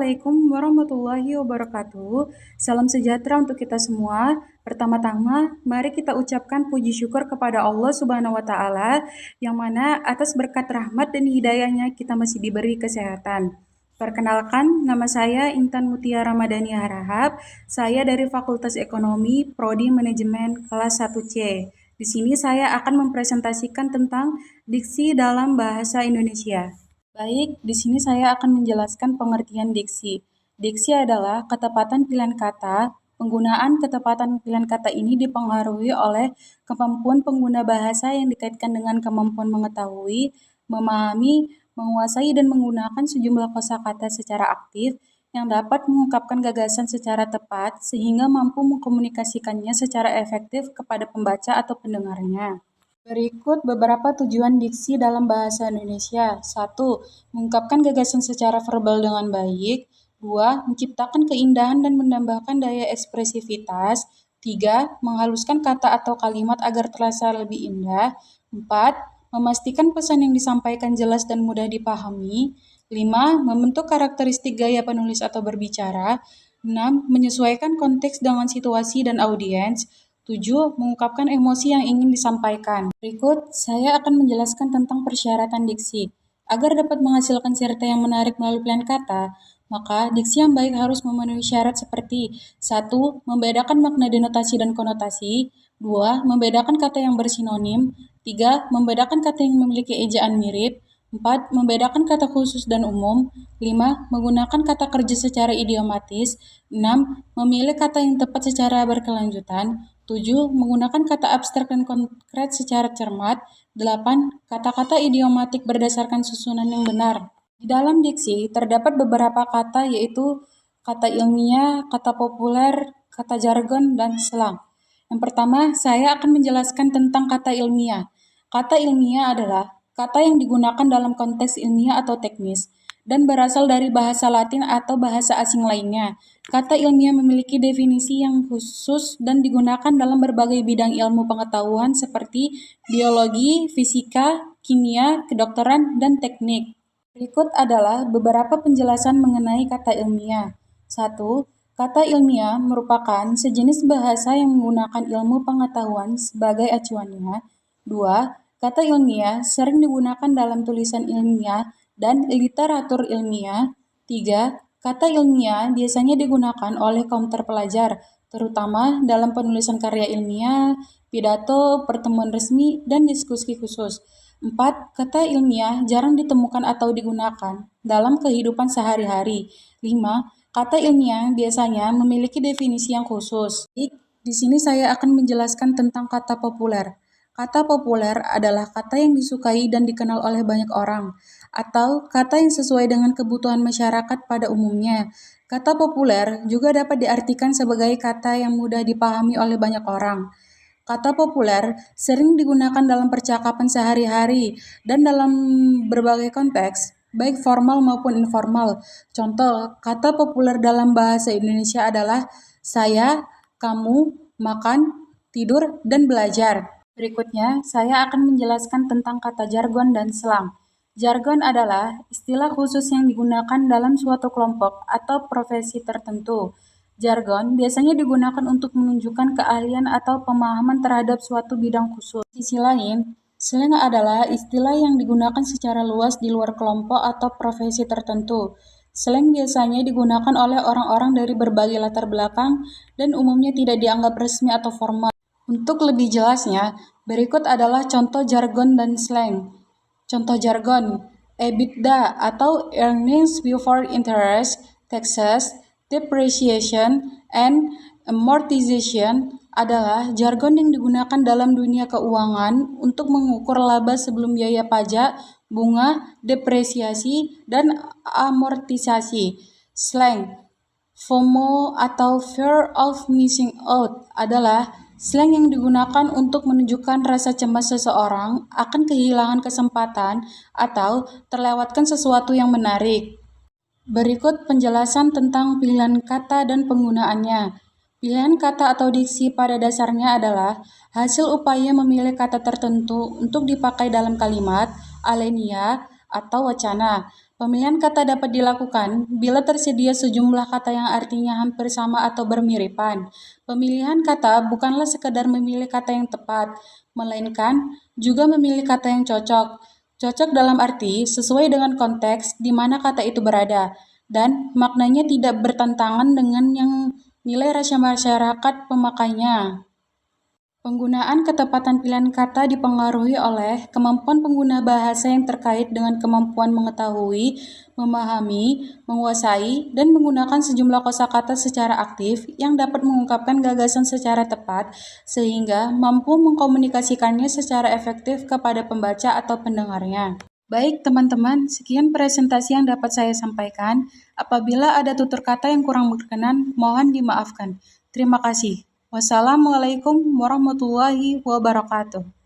Assalamualaikum warahmatullahi wabarakatuh. Salam sejahtera untuk kita semua. Pertama-tama, mari kita ucapkan puji syukur kepada Allah Subhanahu wa Ta'ala, yang mana atas berkat rahmat dan hidayahnya kita masih diberi kesehatan. Perkenalkan, nama saya Intan Mutia Ramadhani Harahap. Saya dari Fakultas Ekonomi, Prodi Manajemen kelas 1C. Di sini saya akan mempresentasikan tentang diksi dalam bahasa Indonesia. Baik, di sini saya akan menjelaskan pengertian diksi. Diksi adalah ketepatan pilihan kata. Penggunaan ketepatan pilihan kata ini dipengaruhi oleh kemampuan pengguna bahasa yang dikaitkan dengan kemampuan mengetahui, memahami, menguasai, dan menggunakan sejumlah kosakata secara aktif yang dapat mengungkapkan gagasan secara tepat sehingga mampu mengkomunikasikannya secara efektif kepada pembaca atau pendengarnya. Berikut beberapa tujuan diksi dalam bahasa Indonesia. 1. Mengungkapkan gagasan secara verbal dengan baik. 2. Menciptakan keindahan dan menambahkan daya ekspresivitas. 3. Menghaluskan kata atau kalimat agar terasa lebih indah. 4. Memastikan pesan yang disampaikan jelas dan mudah dipahami. 5. Membentuk karakteristik gaya penulis atau berbicara. 6. Menyesuaikan konteks dengan situasi dan audiens. 7. Mengungkapkan emosi yang ingin disampaikan. Berikut, saya akan menjelaskan tentang persyaratan diksi. Agar dapat menghasilkan cerita yang menarik melalui pilihan kata, maka diksi yang baik harus memenuhi syarat seperti 1. Membedakan makna denotasi dan konotasi. 2. Membedakan kata yang bersinonim. 3. Membedakan kata yang memiliki ejaan mirip. 4. Membedakan kata khusus dan umum. 5. Menggunakan kata kerja secara idiomatis. 6. Memilih kata yang tepat secara berkelanjutan. 7. Menggunakan kata abstrak dan konkret secara cermat. 8. Kata-kata idiomatik berdasarkan susunan yang benar. Di dalam diksi, terdapat beberapa kata yaitu kata ilmiah, kata populer, kata jargon, dan slang. Yang pertama, saya akan menjelaskan tentang kata ilmiah. Kata ilmiah adalah kata yang digunakan dalam konteks ilmiah atau teknis dan berasal dari bahasa Latin atau bahasa asing lainnya. Kata ilmiah memiliki definisi yang khusus dan digunakan dalam berbagai bidang ilmu pengetahuan seperti biologi, fisika, kimia, kedokteran, dan teknik. Berikut adalah beberapa penjelasan mengenai kata ilmiah. 1. Kata ilmiah merupakan sejenis bahasa yang menggunakan ilmu pengetahuan sebagai acuannya. 2. Kata ilmiah sering digunakan dalam tulisan ilmiah dan literatur ilmiah. 3. Kata ilmiah biasanya digunakan oleh kaum terpelajar, terutama dalam penulisan karya ilmiah, pidato, pertemuan resmi, dan diskusi khusus. 4. Kata ilmiah jarang ditemukan atau digunakan dalam kehidupan sehari-hari. 5. Kata ilmiah biasanya memiliki definisi yang khusus. Di sini saya akan menjelaskan tentang kata populer. Kata populer adalah kata yang disukai dan dikenal oleh banyak orang, atau kata yang sesuai dengan kebutuhan masyarakat pada umumnya. Kata populer juga dapat diartikan sebagai kata yang mudah dipahami oleh banyak orang. Kata populer sering digunakan dalam percakapan sehari-hari dan dalam berbagai konteks, baik formal maupun informal. Contoh, kata populer dalam bahasa Indonesia adalah saya, kamu, makan, tidur, dan belajar. Berikutnya, saya akan menjelaskan tentang kata jargon dan slang. Jargon adalah istilah khusus yang digunakan dalam suatu kelompok atau profesi tertentu. Jargon biasanya digunakan untuk menunjukkan keahlian atau pemahaman terhadap suatu bidang khusus. Di sisi lain, slang adalah istilah yang digunakan secara luas di luar kelompok atau profesi tertentu. Slang biasanya digunakan oleh orang-orang dari berbagai latar belakang dan umumnya tidak dianggap resmi atau formal. Untuk lebih jelasnya, berikut adalah contoh jargon dan slang. Contoh jargon, EBITDA atau Earnings Before Interest, Taxes, Depreciation, and Amortization adalah jargon yang digunakan dalam dunia keuangan untuk mengukur laba sebelum biaya pajak, bunga, depresiasi, dan amortisasi. Slang, FOMO atau Fear of Missing Out adalah slang yang digunakan untuk menunjukkan rasa cemas seseorang akan kehilangan kesempatan atau terlewatkan sesuatu yang menarik. Berikut penjelasan tentang pilihan kata dan penggunaannya. Pilihan kata atau diksi pada dasarnya adalah hasil upaya memilih kata tertentu untuk dipakai dalam kalimat, alenia, atau wacana. Pemilihan kata dapat dilakukan bila tersedia sejumlah kata yang artinya hampir sama atau bermiripan. Pemilihan kata bukanlah sekedar memilih kata yang tepat, melainkan juga memilih kata yang cocok. Cocok dalam arti sesuai dengan konteks di mana kata itu berada, dan maknanya tidak bertentangan dengan yang nilai rasa masyarakat pemakainya. Penggunaan ketepatan pilihan kata dipengaruhi oleh kemampuan pengguna bahasa yang terkait dengan kemampuan mengetahui, memahami, menguasai, dan menggunakan sejumlah kosakata secara aktif yang dapat mengungkapkan gagasan secara tepat sehingga mampu mengkomunikasikannya secara efektif kepada pembaca atau pendengarnya. Baik teman-teman, sekian presentasi yang dapat saya sampaikan. Apabila ada tutur kata yang kurang berkenan, mohon dimaafkan. Terima kasih. Wassalamualaikum warahmatullahi wabarakatuh.